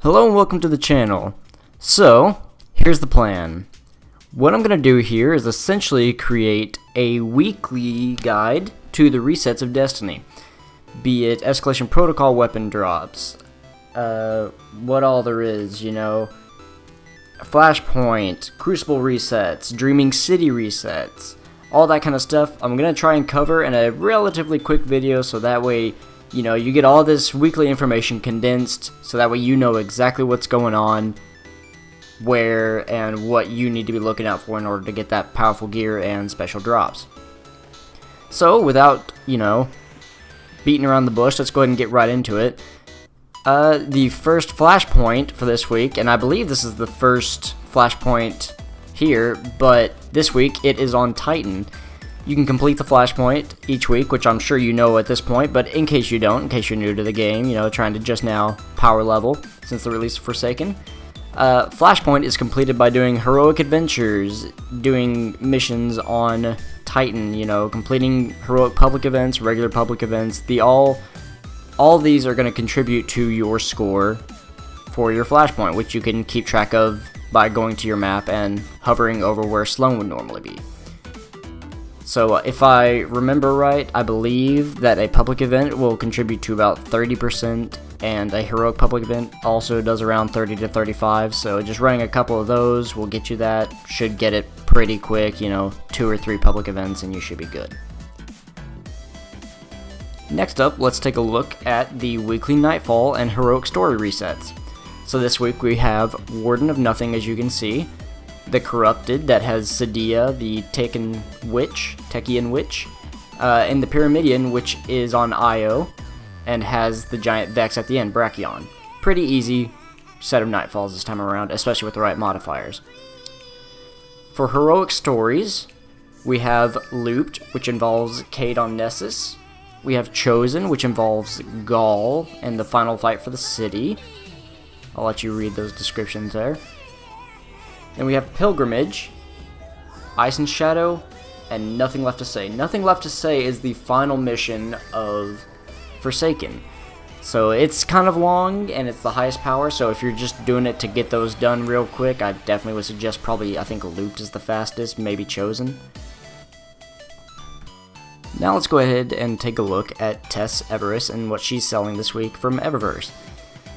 Hello and welcome to the channel. So, here's the plan. What I'm going to do here is essentially create a weekly guide to the resets of Destiny. Be it Escalation Protocol weapon drops, what all there is, Flashpoint, Crucible resets, Dreaming City resets, all that kind of stuff. I'm going to try and cover in a relatively quick video so that way you get all this weekly information condensed, so that way you know exactly what's going on, where, and what you need to be looking out for in order to get that powerful gear and special drops. So, without, beating around the bush, let's go ahead and get right into it. The first flashpoint for this week, and I believe this is the first flashpoint here, but this week it is on Titan. You can complete the flashpoint each week, which I'm sure you know at this point, but in case you don't, in case you're new to the game, trying to just now power level since the release of Forsaken. Flashpoint is completed by doing heroic adventures, doing missions on Titan, completing heroic public events, regular public events. All these are going to contribute to your score for your flashpoint, which you can keep track of by going to your map and hovering over where Sloan would normally be. So if I remember right, I believe that a public event will contribute to about 30%, and a heroic public event also does around 30 to 35, so just running a couple of those will get you that. Should get it pretty quick, 2 or 3 public events and you should be good. Next up, let's take a look at the weekly Nightfall and heroic story resets. So this week we have Warden of Nothing, as you can see. The Corrupted, that has Sadia, the Techian Witch, and the Pyramidion, which is on Io, and has the giant Vex at the end, Brachion. Pretty easy set of Nightfalls this time around, especially with the right modifiers. For Heroic Stories, we have Looped, which involves Cade on Nessus. We have Chosen, which involves Gaul and the final fight for the city. I'll let you read those descriptions there. Then we have Pilgrimage, Ice and Shadow, and Nothing Left to Say. Nothing Left to Say is the final mission of Forsaken. So it's kind of long, and it's the highest power, so if you're just doing it to get those done real quick, I definitely would suggest I think Looped is the fastest, maybe Chosen. Now let's go ahead and take a look at Tess Everest and what she's selling this week from Eververse.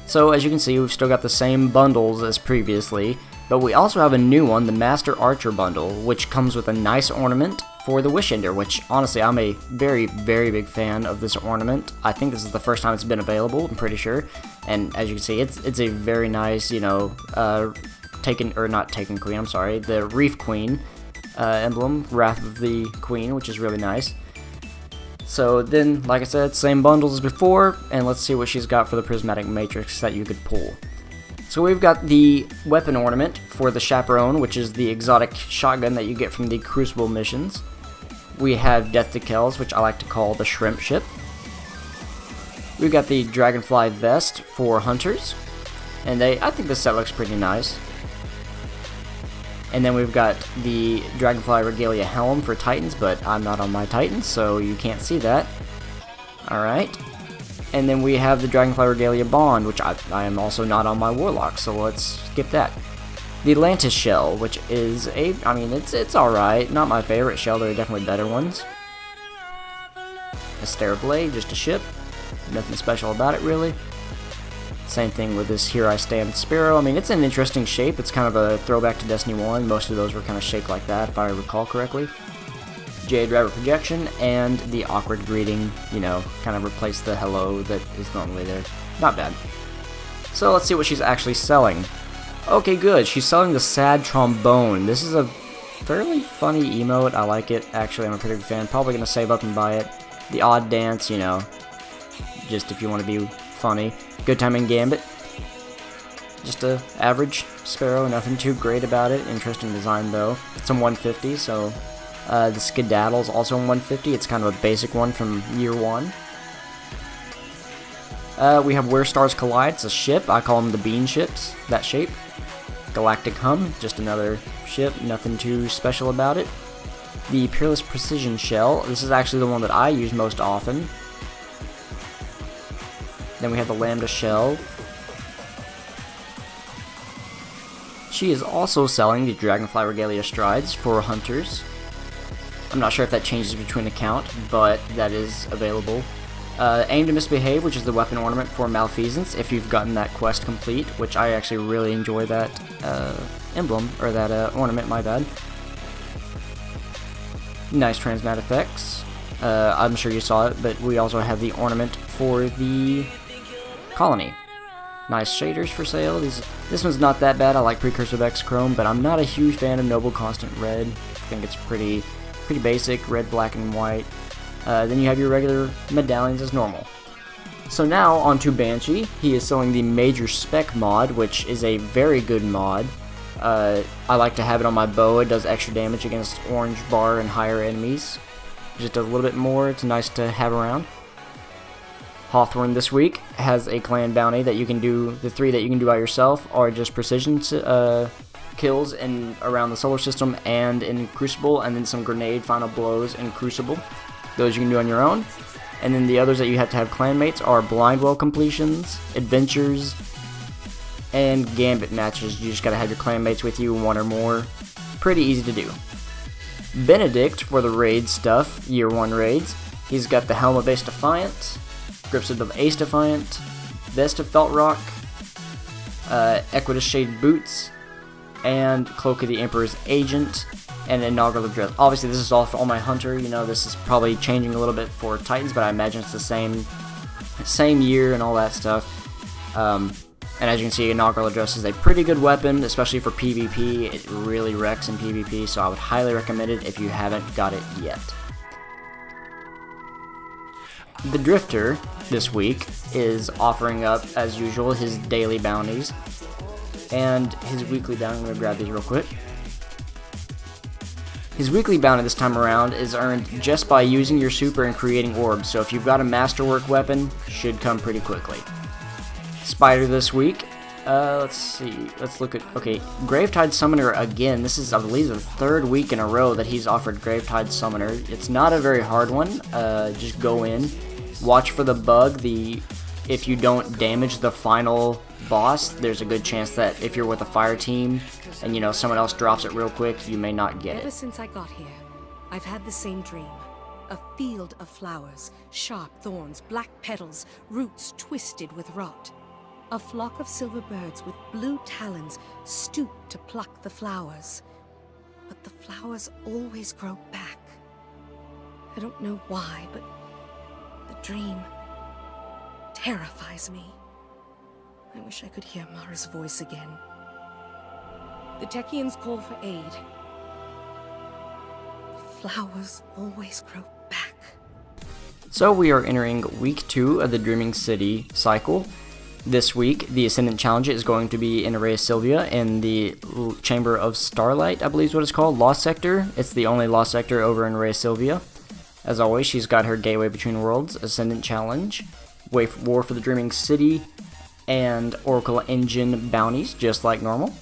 So as you can see, we've still got the same bundles as previously, but we also have a new one, the Master Archer bundle, which comes with a nice ornament for the Wishender, which honestly I'm a very, very big fan of this ornament. I think this is the first time it's been available, I'm pretty sure. And as you can see, it's a very nice, not Taken Queen, I'm sorry, the Reef Queen emblem, Wrath of the Queen, which is really nice. So then, like I said, same bundles as before, and let's see what she's got for the Prismatic Matrix that you could pull. So we've got the weapon ornament for the Chaperone, which is the exotic shotgun that you get from the Crucible missions. We have Death to Kells, which I like to call the Shrimp Ship. We've got the Dragonfly Vest for Hunters, and I think this set looks pretty nice. And then we've got the Dragonfly Regalia Helm for Titans, but I'm not on my Titans, so you can't see that. Alright. And then we have the Dragonfly Regalia Bond, which I am also not on my Warlock, so let's skip that. The Atlantis Shell, which is it's alright. Not my favorite shell, there are definitely better ones. Astera Blade, just a ship. Nothing special about it, really. Same thing with this Here I Stand Sparrow. It's an interesting shape. It's kind of a throwback to Destiny 1. Most of those were kind of shaped like that, if I recall correctly. Jade Rabbit Projection, and the Awkward Greeting, kind of replace the hello that is normally there. Not bad. So let's see what she's actually selling. Okay, good. She's selling the Sad Trombone. This is a fairly funny emote. I like it. Actually, I'm a pretty big fan. Probably going to save up and buy it. The Odd Dance, just if you want to be funny. Good Timing Gambit. Just a average Sparrow, nothing too great about it. Interesting design though. It's a 150, so the Skedaddle's also a 150. It's kind of a basic one from year 1. We have Where Stars Collide. It's a ship. I call them the bean ships, that shape. Galactic Hum, just another ship. Nothing too special about it. The Peerless Precision Shell. This is actually the one that I use most often. Then we have the Lambda Shell. She is also selling the Dragonfly Regalia Strides for hunters. I'm not sure if that changes between account, but that is available. Aim to Misbehave, which is the weapon ornament for Malfeasance, if you've gotten that quest complete, which I actually really enjoy that emblem, or that ornament, my bad. Nice transmat effects. I'm sure you saw it, but we also have the ornament for the colony. Nice shaders for sale. This one's not that bad. I like Precursor of X Chrome, but I'm not a huge fan of Noble Constant Red. I think it's pretty basic, red, black, and white. Then you have your regular medallions as normal. So now on to Banshee. He is selling the Major Spec mod, which is a very good mod. I like to have it on my bow. It does extra damage against orange bar and higher enemies. Just does a little bit more. It's nice to have around. Hawthorne this week has a clan bounty that you can do. The 3 that you can do by yourself are just precision kills around the solar system and in Crucible, and then some grenade final blows in Crucible. Those you can do on your own. And then the others that you have to have clanmates are Blindwell completions, adventures, and Gambit matches. You just gotta have your clanmates with you, 1 or more. Pretty easy to do. Benedict for the raid stuff, year 1 raids. He's got the Helm of Ace Defiant, Gripsuit of Ace Defiant, Vest of Felt Rock, Equitus Shade Boots, and Cloak of the Emperor's Agent, and Inaugural Dress. Obviously, this is all for all my hunter. You know, this is probably changing a little bit for Titans, but I imagine it's the same year and all that stuff. And as you can see, Inaugural Address is a pretty good weapon, especially for PvP. It really wrecks in PvP, so I would highly recommend it if you haven't got it yet. The Drifter this week is offering up, as usual, his daily bounties and his weekly bounty. I'm going to grab these real quick. His weekly bounty this time around is earned just by using your super and creating orbs, so if you've got a masterwork weapon, should come pretty quickly. Spider this week, let's see, let's look at, okay, Gravetide Summoner again. This is, I believe, the 3rd week in a row that he's offered Gravetide Summoner. It's not a very hard one. Just go in, watch for the bug. If you don't damage the final boss, there's a good chance that if you're with a fire team and, you know, someone else drops it real quick, you may not get it. Ever since I got here, I've had the same dream. A field of flowers, sharp thorns, black petals, roots twisted with rot. A flock of silver birds with blue talons stoop to pluck the flowers. But the flowers always grow back. I don't know why, but the dream terrifies me. I wish I could hear Mara's voice again. The Techeuns call for aid. The flowers always grow back. So we are entering week 2 of the Dreaming City cycle. This week, the Ascendant Challenge is going to be in Rhea Silvia in the Chamber of Starlight, I believe is what it's called, Lost Sector. It's the only Lost Sector over in Rhea Silvia. As always, she's got her Gateway Between Worlds, Ascendant Challenge, War for the Dreaming City, and Oracle Engine bounties, just like normal.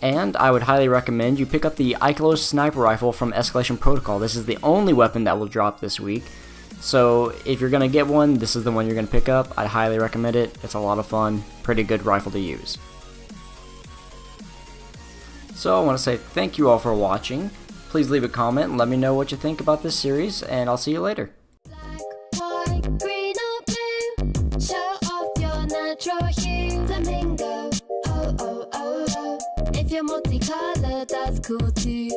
And I would highly recommend you pick up the Ikelos Sniper Rifle from Escalation Protocol. This is the only weapon that will drop this week. So if you're going to get one, this is the one you're going to pick up. I highly recommend it. It's a lot of fun. Pretty good rifle to use. So I want to say thank you all for watching. Please leave a comment and let me know what you think about this series, and I'll see you later. Black, white, green or blue, show off your natural hue. Flamingo, oh oh oh oh. If you're multicolored, that's cool too.